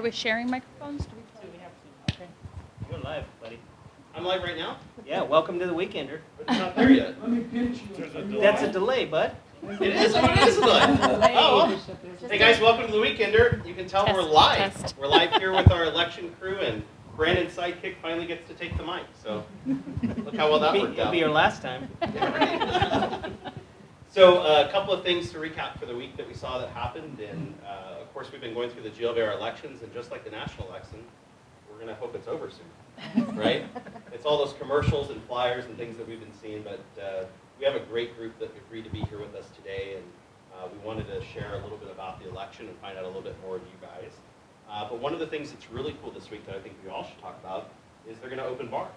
Are we sharing microphones? Do we have to? Okay. You're live, buddy. I'm live right now? Yeah, welcome to the WeekEnder. It's not there yet. Let me pinch you. That's a delay, bud. It is a delay. Oh, hey guys, welcome to the WeekEnder. You can tell we're live. Test. We're live here with our election crew, and Brandon's sidekick finally gets to take the mic. So look how well that worked It'll out. be your last time. So a couple of things to recap for the week that we saw that happened, and of course we've been going through the GLVR elections, and just like the national election, we're going to hope it's over soon, right? It's all those commercials and flyers and things that we've been seeing, but we have a great group that agreed to be here with us today, and we wanted to share a little bit about the election and find out a little bit more of you guys. But one of the things that's really cool this week that I think we all should talk about is they're going to open bars,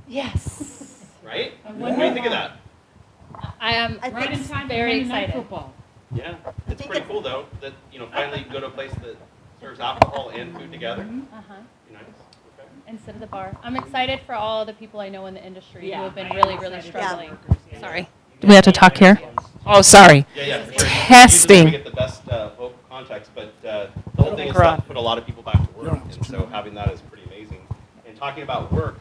Yes. right? What do you think of that? I am Right in time for very Monday Night excited. Football. Yeah, it's think pretty it's- cool though that finally you go to a place that serves alcohol and food together. Uh-huh. Be nice. Okay. Instead of the bar. I'm excited for all the people I know in the industry who have been I am really, really excited. struggling. Yeah. Sorry. Do we have to talk here? Oh, sorry. Yeah, for sure. Testing. Usually we get the best vocal context, but the whole thing is that put a lot of people back to work, and so having that is pretty amazing. And talking about work,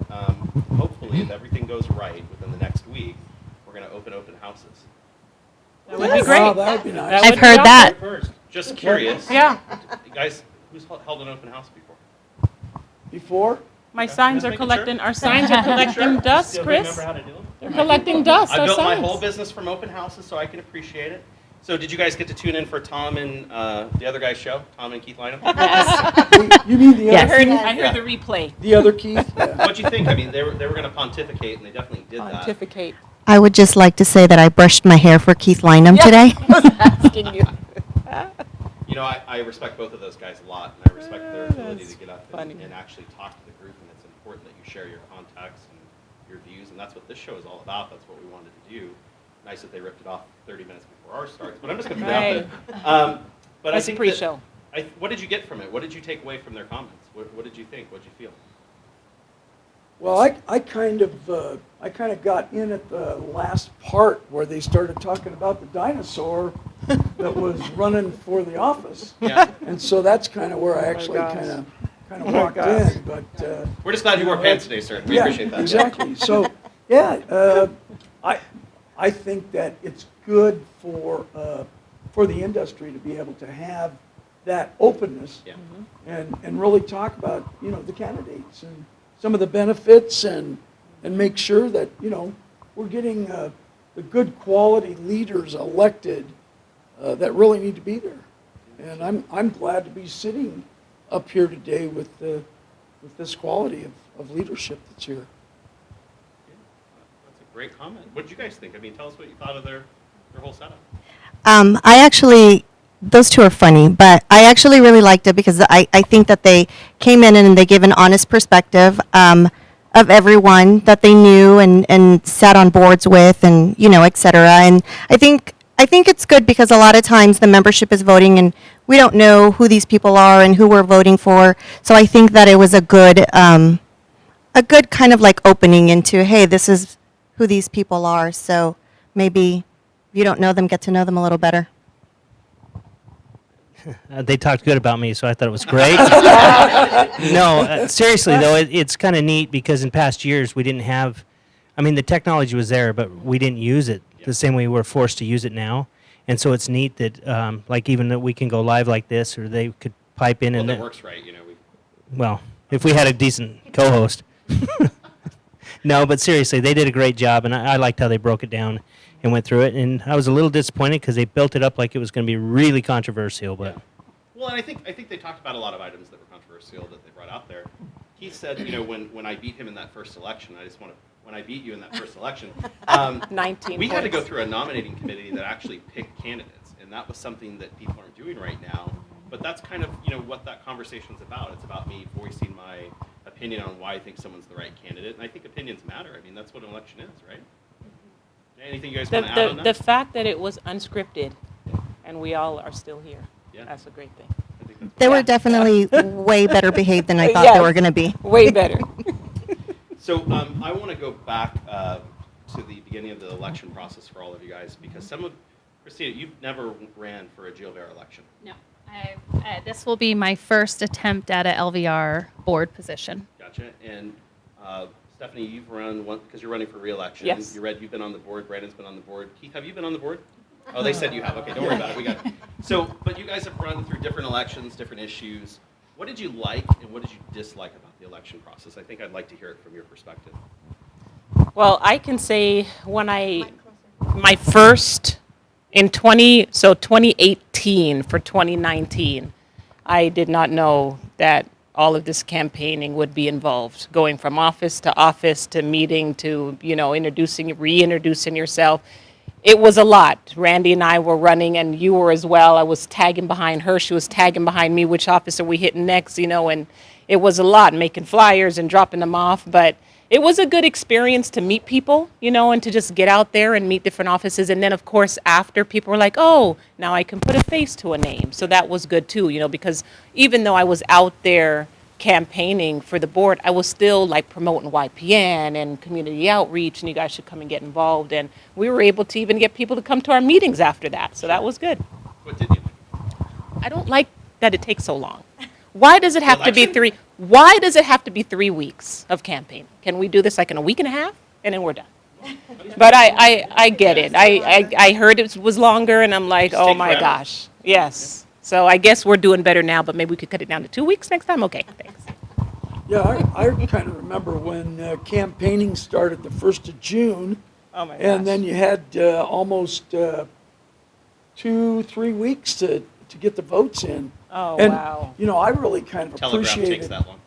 hopefully if everything goes right within the next week, we're going to open houses. That would be great. Oh, that would be nice. That I've would be heard awesome. that. First, just curious. Yeah. You guys, who's held an open house before? Before? My Okay. signs Just are making collecting, sure. our signs are collecting Sure. dust, Still Chris. remember how to do them? They're collecting dust, I our built my signs. whole business from open houses, so I can appreciate it. So did you guys get to tune in for Tom and the other guy's show, Tom and Keith Lynham? You mean the I other heard, Keith? I heard the replay. The other Keith? Yeah. What'd you think? I mean, they were going to pontificate, and they definitely did that. Pontificate. I would just like to say that I brushed my hair for Keith Lynham Yeah. today. Asking you. You know, I respect both of those guys a lot, and I respect their ability That's to get up funny. and actually talk to the group, and it's important that you share your contacts and your views, and that's what this show is all about. That's what we wanted to do. Nice that they ripped it off 30 minutes before ours starts, but I'm just going to put it out there. But That's I think pre-show. what did you get from it? What did you take away from their comments? What did you think? What did you feel? Well, I kind of got in at the last part where they started talking about the dinosaur that was running for the office. Yeah. And so that's kind of where I my actually gosh. kind Oh of my walked gosh. in. But We're just glad you wore pants today, sir. We yeah, appreciate that. exactly. So yeah, I think that it's good for the industry to be able to have that openness Yeah. and really talk about the candidates and some of the benefits and make sure that we're getting the good quality leaders elected that really need to be there. And I'm glad to be sitting up here today with this quality of leadership that's here. That's a great comment. What did you guys think? I mean, tell us what you thought of their whole setup. Those two are funny, but I actually really liked it because I think that they came in and they gave an honest perspective of everyone that they knew and sat on boards with and, et cetera. And I think it's good because a lot of times the membership is voting and we don't know who these people are and who we're voting for. So I think that it was a good kind of like opening into, hey, this is who these people are. So maybe if you don't know them, get to know them a little better. They talked good about me, so I thought it was great. No, seriously though, it's kind of neat because in past years we didn't have. I mean, the technology was there, but we didn't use it the same way we're forced to use it now. And so it's neat that, like, even that we can go live like this, or they could pipe in Well, and. that works right, Well, if we had a decent co-host. No, but seriously, they did a great job, and I liked how they broke it down and went through it. And I was a little disappointed because they built it up like it was going to be really controversial. But Well, and I think they talked about a lot of items that were controversial that they brought out there. He said, when I beat him in that first election, when I beat you in that first election, 19 we had to go points. through a nominating committee that actually picked candidates, and that was something that people aren't doing right now. But that's kind of what that conversation's about. It's about me voicing my opinion on why I think someone's the right candidate, and I think opinions matter. I mean, that's what an election is, right? Anything you guys want to add on The that? fact that it was unscripted and we all are still here, Yeah. that's a great thing. I think that's They were Yeah. definitely way better behaved than I thought Yes. they were going to be. Way better. So I want to go back to the beginning of the election process for all of you guys because Christina, you've never ran for a GLVR election. No, This will be my first attempt at a LVR board position. Gotcha. And Stefany, you've run one, because you're running for re-election. Yes. You've been on the board. Brandon's been on the board. Keith, have you been on the board? Oh, they said you have. Okay, don't worry about it. We got it. So, but you guys have run through different elections, different issues. What did you like and what did you dislike about the election process? I think I'd like to hear it from your perspective. Well, I can say my first in 2018 for 2019, I did not know that all of this campaigning would be involved, going from office to meeting to, reintroducing yourself. It was a lot. Randy and I were running, and you were as well. I was tagging behind her. She was tagging behind me. Which office are we hitting next? And it was a lot, making flyers and dropping them off. But it was a good experience to meet people, and to just get out there and meet different offices. And then, of course, after, people were like, oh, now I can put a face to a name. So that was good, too, because even though I was out there campaigning for the board, I was still like promoting YPN and community outreach, and you guys should come and get involved. And we were able to even get people to come to our meetings after that. So that was good. What did you like? I don't like that it takes so long. Why does it have to be Election? Why does it have to be 3 weeks of campaign? Can we do this like in a week and a half and then we're done? But I get it. I heard it was longer, and I'm like, Just oh take my forever. gosh. Yes. So I guess we're doing better now, but maybe we could cut it down to 2 weeks next time. Okay, thanks. Yeah, I kind of remember when campaigning started the 1st of June, Oh my gosh. and then you had almost 2-3 weeks to get the votes in. Oh, And, wow. I really kind of Telegraph appreciated. takes that long.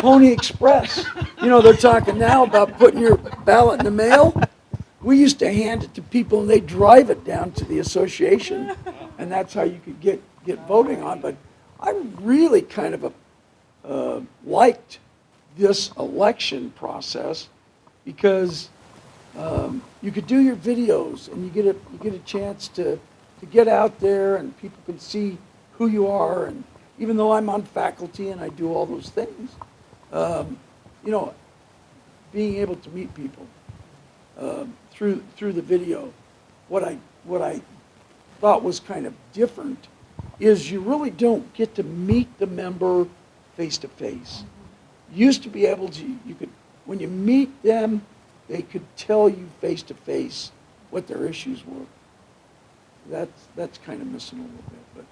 Pony Express. They're talking now about putting your ballot in the mail. We used to hand it to people, and they'd drive it down to the association, and that's how you could get voting on. But I really kind of liked this election process because you could do your videos, and you get a chance to get out there, and people can see who you are. And even though I'm on faculty and I do all those things, being able to meet people through the video, what I thought was kind of different is you really don't get to meet the member face to face. Used to be able to, you could, when you meet them, they could tell you face to face what their issues were. That's kind of missing a little bit, but.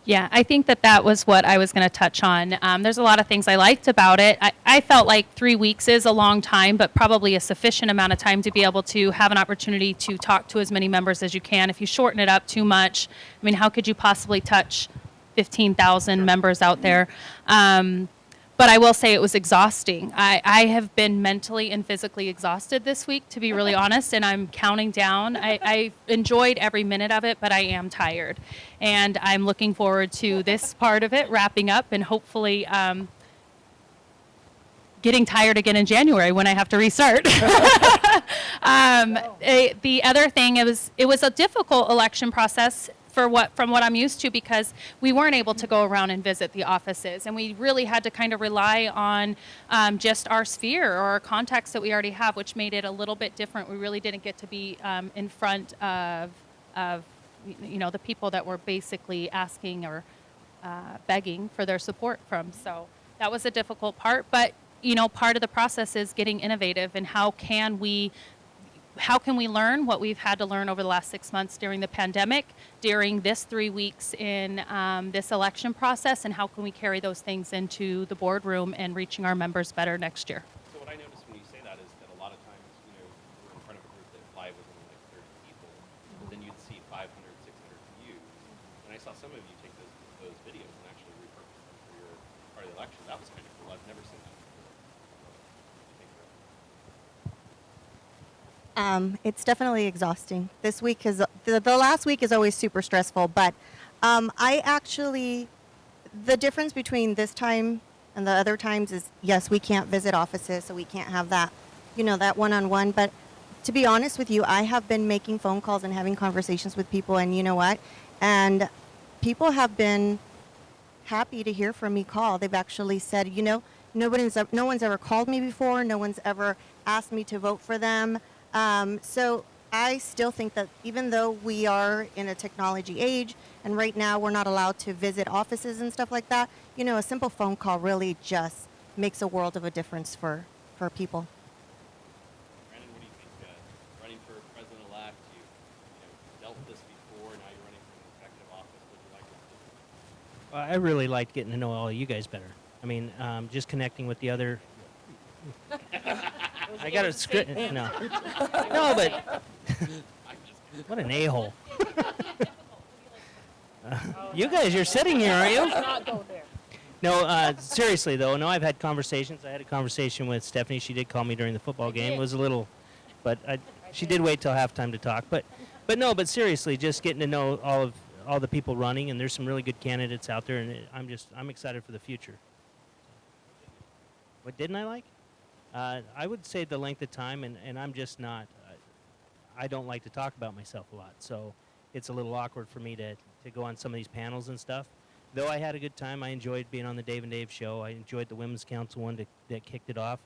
Yeah, I think that was what I was going to touch on. There's a lot of things I liked about it. I felt like 3 weeks is a long time, but probably a sufficient amount of time to be able to have an opportunity to talk to as many members as you can. If you shorten it up too much, I mean, how could you possibly touch 15,000 members out there? But I will say it was exhausting. I have been mentally and physically exhausted this week, to be really honest, and I'm counting down. I enjoyed every minute of it, but I am tired. And I'm looking forward to this part of it wrapping up and hopefully getting tired again in January when I have to restart. The other thing, it was a difficult election process from what I'm used to, because we weren't able to go around and visit the offices, and we really had to kind of rely on just our sphere or our contacts that we already have, which made it a little bit different. We really didn't get to be in front of the people that were basically asking or begging for their support from. So that was a difficult part, but part of the process is getting innovative, and how can we learn what we've had to learn over the last 6 months during the pandemic, during this 3 weeks in this election process, and how can we carry those things into the boardroom and reaching our members better next year? So what I noticed when you say that is that a lot of times, we're in front of a group that live was only like 30 people, but then you'd see 500, 600 views. And I saw some of you take those videos and actually repurpose them for your part of the election. That was kind of cool. I've never seen that before. It's definitely exhausting. This week is the last week is always super stressful, but the difference between this time and the other times is, yes, we can't visit offices, so we can't have that, that one-on-one. But to be honest with you, I have been making phone calls and having conversations with people, and you know what? And people have been happy to hear from me call. They've actually said, no one's ever called me before. No one's ever asked me to vote for them. So I still think that even though we are in a technology age, and right now we're not allowed to visit offices and stuff like that, you know, a simple phone call really just makes a world of a difference for people. Brandon, what do you think? Running for president-elect, you dealt with this before, now you're running for an executive office. What do you like this? I really liked getting to know all of you guys better. I mean, just connecting with the other. I got a script. No, no, but what an a-hole. You guys, you're sitting here, aren't you? Not go there. No, seriously though. No, I've had conversations. I had a conversation with Stefany. She did call me during the football game. It was a little, but she did wait till halftime to talk. But no, but seriously, just getting to know all the people running, and there's some really good candidates out there, and I'm excited for the future. What didn't I like? I would say the length of time, and I'm just not. I don't like to talk about myself a lot, so it's a little awkward for me to go on some of these panels and stuff. Though I had a good time, I enjoyed being on the Dave and Dave show. I enjoyed the Women's Council one that kicked it off.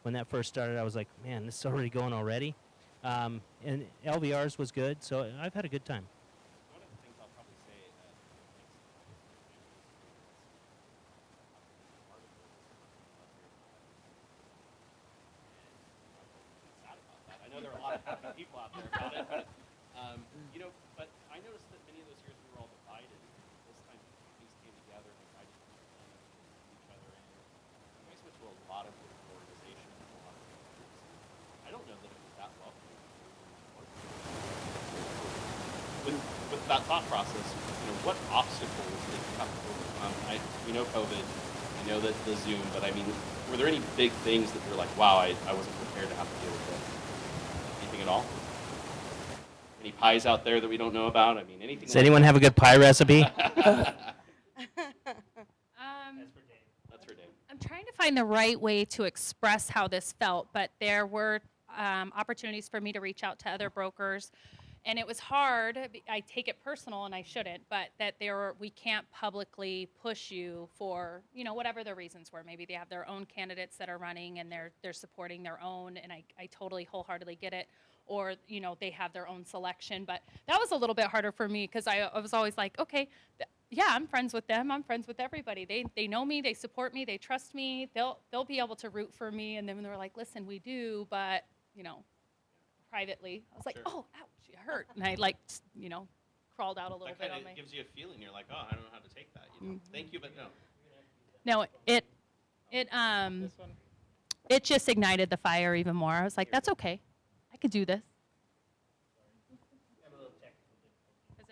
When that first started, I was like, man, this is already going already. And LVR's was good, so I've had a good time. One of the things I'll probably say sad about that. I know there are a lot of happy people out there about it, but but I noticed that many of those years we were all divided. This time things came together and tried to each other in. You guys went to a lot of different organizations, a lot of different groups. I don't know that it was that welcoming. With that thought process, what obstacles did you have to overcome? We know COVID, I know that the Zoom, but I mean, were there any big things that you're like, wow, I wasn't prepared to have to deal with this? Anything at all? Any pies out there that we don't know about? I mean, anything. Does anyone have a good pie recipe? That's for Dave. I'm trying to find the right way to express how this felt, but there were opportunities for me to reach out to other brokers, and it was hard. I take it personal, and I shouldn't, but that we can't publicly push you for whatever the reasons were. Maybe they have their own candidates that are running, and they're supporting their own, and I totally wholeheartedly get it. Or they have their own selection, but that was a little bit harder for me because I was always like, okay, yeah, I'm friends with them. I'm friends with everybody. They know me. They support me. They trust me. They'll be able to root for me. And then they were like, listen, we do, but privately, I was like, Sure. oh, ouch, it hurt, and I crawled out a little That bit kind on of my. gives you a feeling. You're like, oh, I don't know how to take that. Thank you, but no. No, it just ignited the fire even more. I was like, that's okay. I could do this.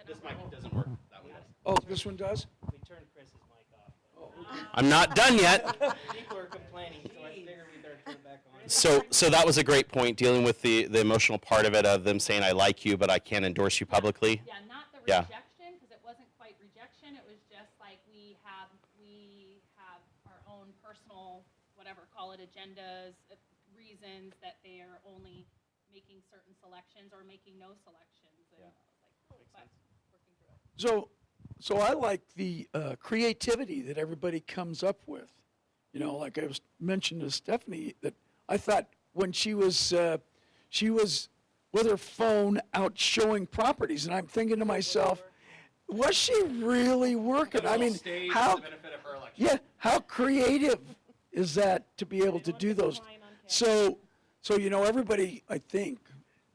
This mic doesn't work. That one does. Oh, this one does? We turned Chris's mic off. I'm not done yet. People are complaining, so I figured we better turn it back on. So that was a great point, dealing with the emotional part of it, of them saying, I like you, but I can't endorse you publicly. Yeah, not the Yeah. rejection, because it wasn't quite rejection. It was just like we have our own personal, whatever, call it agendas, reasons that they are only making certain selections or making no selections. And I was like, oh, but working through it. So I like the creativity that everybody comes up with. Like I was mentioned to Stefany, that I thought when she was with her phone out showing properties, and I'm thinking to myself, was she really working? I mean, how? Yeah, how creative is that to be able to do those? So everybody, I think,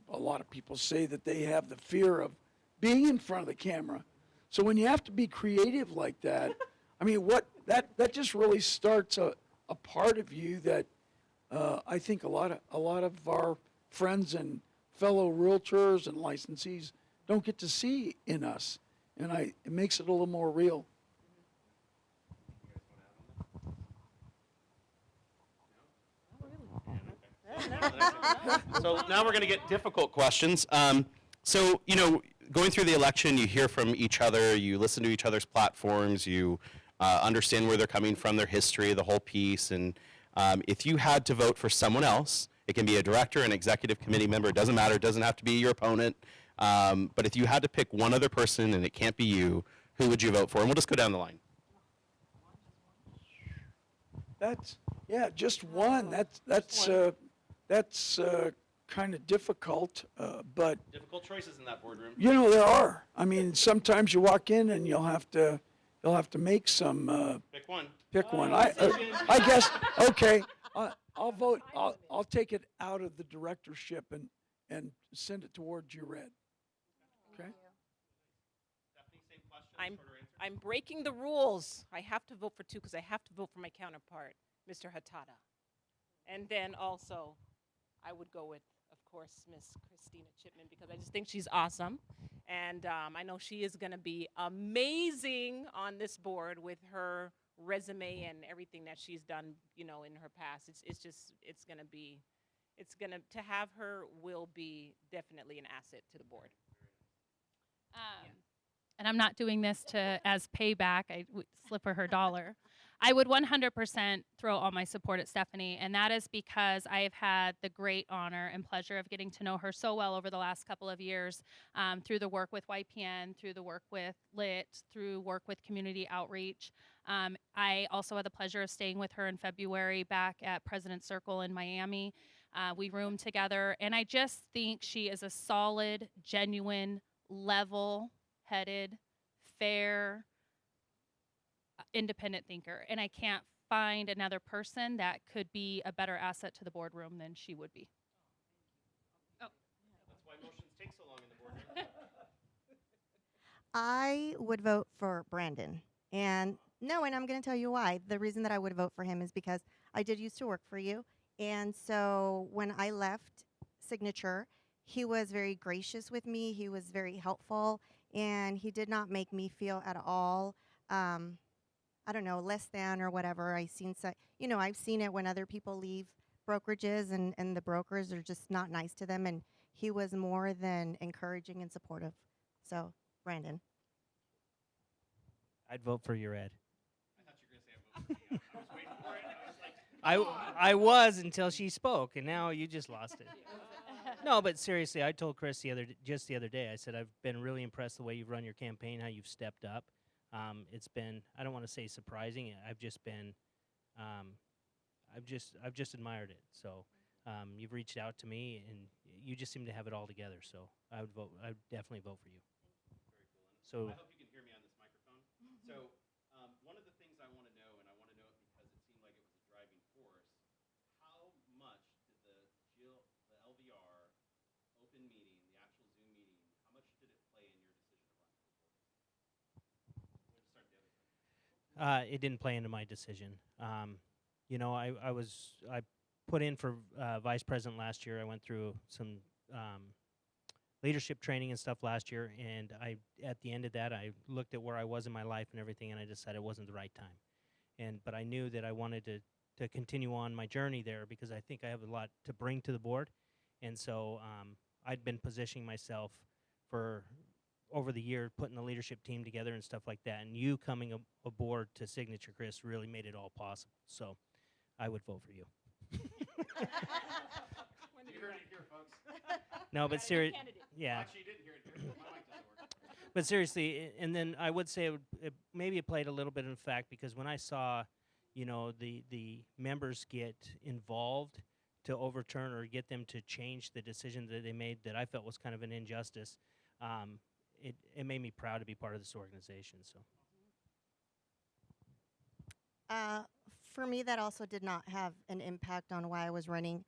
a lot of people say that they have the fear of being in front of the camera. So when you have to be creative like that, I mean, that just really starts a part of you that I think a lot of our friends and fellow realtors and licensees don't get to see in us, and it makes it a little more real. So now we're going to get difficult questions. So, going through the election, you hear from each other, you listen to each other's platforms, you understand where they're coming from, their history, the whole piece. And if you had to vote for someone else, it can be a director, an executive committee member, it doesn't matter, it doesn't have to be your opponent. But if you had to pick one other person and it can't be you, who would you vote for? And we'll just go down the line. Just one. That's kind of difficult, but Difficult choices in that boardroom. there are. I mean, sometimes you walk in and you'll have to make some. Pick one. Pick one. Decision. I guess. Okay. I'll vote. I'll take it out of the directorship and send it towards Yared. Okay. Stefany, same question, I'm, shorter answer. I'm breaking the rules. I have to vote for two because I have to vote for my counterpart, Mr. Hatada. And then also, I would go with, of course, Miss Christina Chipman because I just think she's awesome. And I know she is going to be amazing on this board with her resume and everything that she's done, in her past. It's going to be, to have her will be definitely an asset to the board. And I'm not doing this as payback. I would slip her dollar. I would 100% throw all my support at Stefany, and that is because I have had the great honor and pleasure of getting to know her so well over the last couple of years through the work with YPN, through the work with LIT, through work with community outreach. I also had the pleasure of staying with her in February back at President's Circle in Miami. We roomed together, and I just think she is a solid, genuine, level-headed, fair, independent thinker. And I can't find another person that could be a better asset to the boardroom than she would be. That's why motions take so long in the boardroom. I would vote for Brandon. And I'm going to tell you why. The reason that I would vote for him is because I did used to work for you. And so when I left Signature, he was very gracious with me. He was very helpful. And he did not make me feel at all, less than or whatever. I've seen it when other people leave brokerages and the brokers are just not nice to them. And he was more than encouraging and supportive. So, Brandon. I'd vote for Yared. I thought you were going to say I vote for you. I was waiting for it. And I was like, I was until she spoke, and now you just lost it. No, but seriously, I told Chris the other day. I said I've been really impressed the way you've run your campaign, how you've stepped up. It's been, I don't want to say surprising. I've just admired it. So you've reached out to me, and you just seem to have it all together. So I would definitely vote for you. very cool. And So I hope you can hear me on this microphone. So one of the things I want to know, and I want to know it because it seemed like it was a driving force, how much did the LVR open meeting, the actual Zoom meeting, how much did it play in your decision to run for the board? We'll just start the other side. it didn't play into my decision. I put in for vice president last year. I went through some leadership training and stuff last year, and at the end of that, I looked at where I was in my life and everything, and I decided it wasn't the right time. But I knew that I wanted to continue on my journey there because I think I have a lot to bring to the board, and so I'd been positioning myself for over the year, putting the leadership team together and stuff like that, and you coming aboard to Signature, Chris, really made it all possible. So I would vote for you. You heard it here, folks. No, but seriously, yeah. Actually, you didn't hear it here. My mic doesn't work. But seriously, and then I would say maybe it played a little bit in fact because when I saw, the members get involved to overturn or get them to change the decision that they made that I felt was kind of an injustice, it made me proud to be part of this organization. So. For me, that also did not have an impact on why I was running.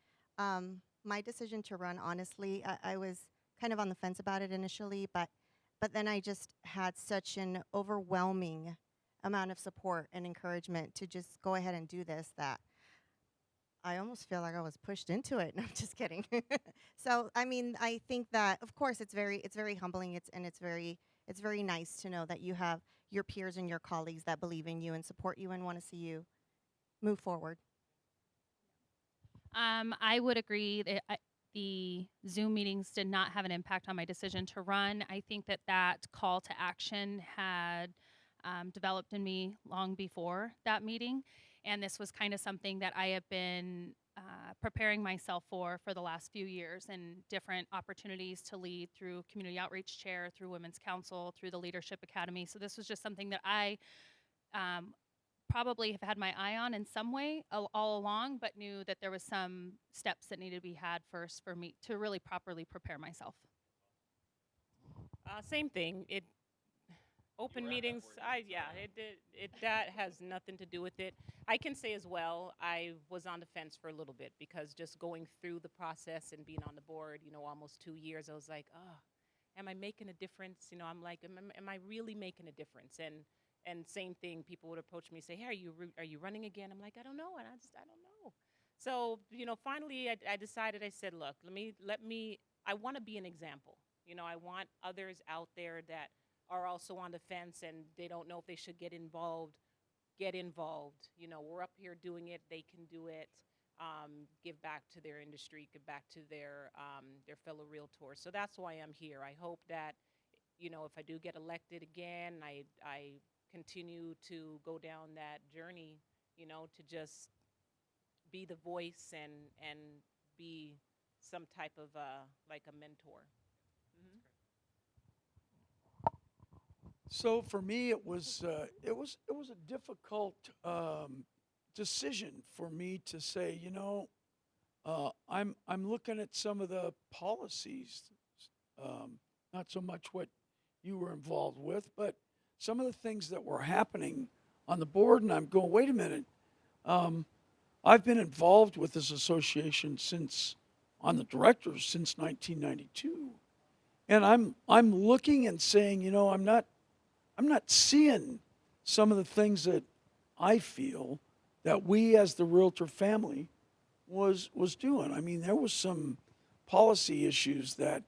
My decision to run, honestly, I was kind of on the fence about it initially, but then I just had such an overwhelming amount of support and encouragement to just go ahead and do this that I almost feel like I was pushed into it. No, I'm just kidding. So, I think that, of course, it's very humbling. It's very nice to know that you have your peers and your colleagues that believe in you and support you and want to see you move forward. I would agree that the Zoom meetings did not have an impact on my decision to run. I think that call to action had developed in me long before that meeting. And this was kind of something that I have been preparing myself for the last few years and different opportunities to lead through Community Outreach Chair, through Women's Council, through the Leadership Academy. So this was just something that I probably have had my eye on in some way all along, but knew that there was some steps that needed to be had first for me to really properly prepare myself. Same thing. Open meetings, that has nothing to do with it. I can say as well, I was on the fence for a little bit because just going through the process and being on the board, almost 2 years, I was like, oh, am I making a difference? I'm like, am I really making a difference? And same thing, people would approach me and say, hey, are you running again? I'm like, I don't know, and I don't know. So, finally I decided, I said, look, I want to be an example. I want others out there that are also on the fence and they don't know if they should get involved. We're up here doing it. They can do it. Give back to their industry, give back to their fellow realtors. So that's why I'm here. I hope that, if I do get elected again, I continue to go down that journey, to just be the voice and be some type of like a mentor. So for me, it was a difficult decision for me to say, I'm looking at some of the policies, not so much what you were involved with, but some of the things that were happening on the board, and I'm going, wait a minute. I've been involved with this association on the directors since 1992, and I'm looking and saying, I'm not seeing some of the things that I feel that we as the realtor family was doing. I mean, there was some policy issues that,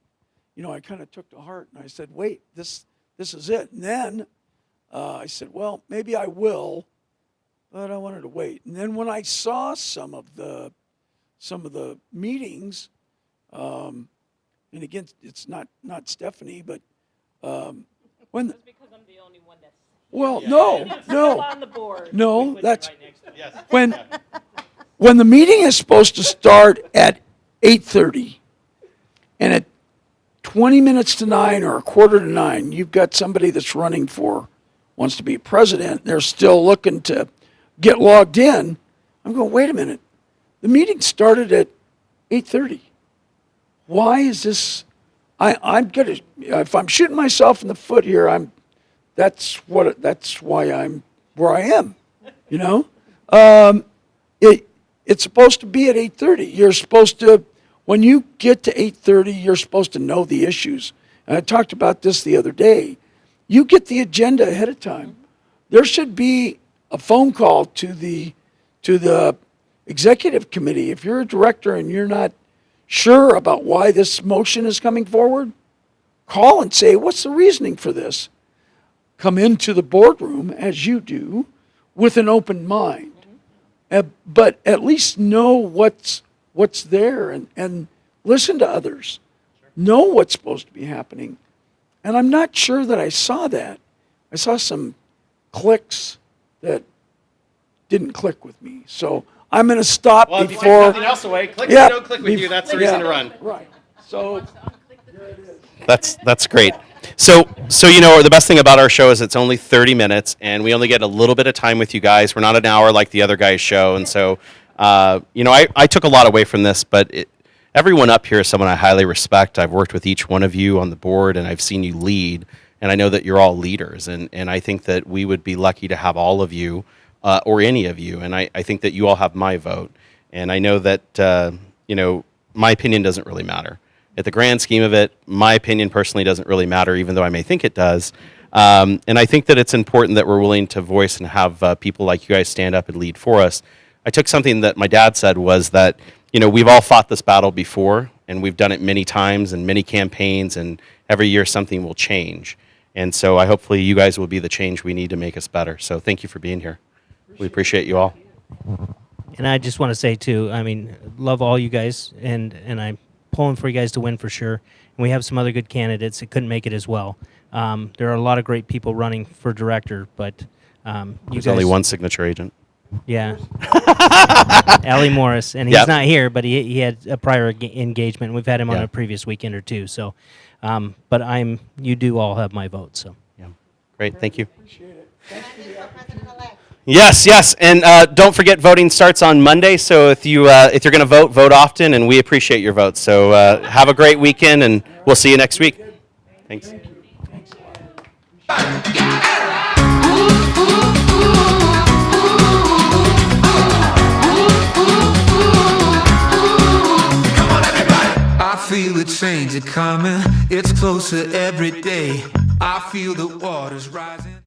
I kind of took to heart, and I said, wait, this is it. And then I said, well, maybe I will, but I wanted to wait. And then when I saw some of the meetings, and again, it's not Stefany, but when Just because I'm the only one that's well, still no, on the board. no, that's Yes. when the meeting is supposed to start at 8:30, and at 20 minutes to 9 or a quarter to 9, you've got somebody that's wants to be president. They're still looking to get logged in. I'm going, wait a minute. The meeting started at 8:30. Why is this? I'm gonna. If I'm shooting myself in the foot here, that's why I'm where I am. It's supposed to be at 8:30. You're supposed to, when you get to 8:30, you're supposed to know the issues. And I talked about this the other day. You get the agenda ahead of time. There should be a phone call to the executive committee. If you're a director and you're not sure about why this motion is coming forward, call and say, what's the reasoning for this? Come into the boardroom, as you do, with an open mind. But at least know what's there and listen to others. Know what's supposed to be happening. And I'm not sure that I saw that. I saw some clicks that didn't click with me. So I'm going to stop Well, if you take before. nothing else away, click Yeah, if they don't click with you, that's the reason to run. Right. So That's great. So the best thing about our show is it's only 30 minutes, and we only get a little bit of time with you guys. We're not an hour like the other guys' show, and so I took a lot away from this, but everyone up here is someone I highly respect. I've worked with each one of you on the board, and I've seen you lead, and I know that you're all leaders, and I think that we would be lucky to have all of you or any of you, and I think that you all have my vote, and I know that my opinion doesn't really matter. At the grand scheme of it, my opinion personally doesn't really matter, even though I may think it does. And I think that it's important that we're willing to voice and have people like you guys stand up and lead for us. I took something that my dad said was that, we've all fought this battle before, and we've done it many times and many campaigns, and every year something will change. And so hopefully you guys will be the change we need to make us better. So thank you for being here. We appreciate you all. And I just want to say too, love all you guys, and I'm pulling for you guys to win for sure. And we have some other good candidates that couldn't make it as well. There are a lot of great people running for director, but There's only one signature agent. Yeah. Allie Morris, and he's Yep. not here, but he had a prior engagement. We've had him on Yeah. a previous weekender too. So, but you do all have my vote. So. Yeah. Great. Thank you. appreciate it. Thanks for the opportunity. Yes, yes, and don't forget voting starts on Monday. So if you're going to vote, vote often, and we appreciate your votes. So have a great weekend, and we'll see you next week. Thanks. I feel the change coming, it's closer every day. I feel the waters rising.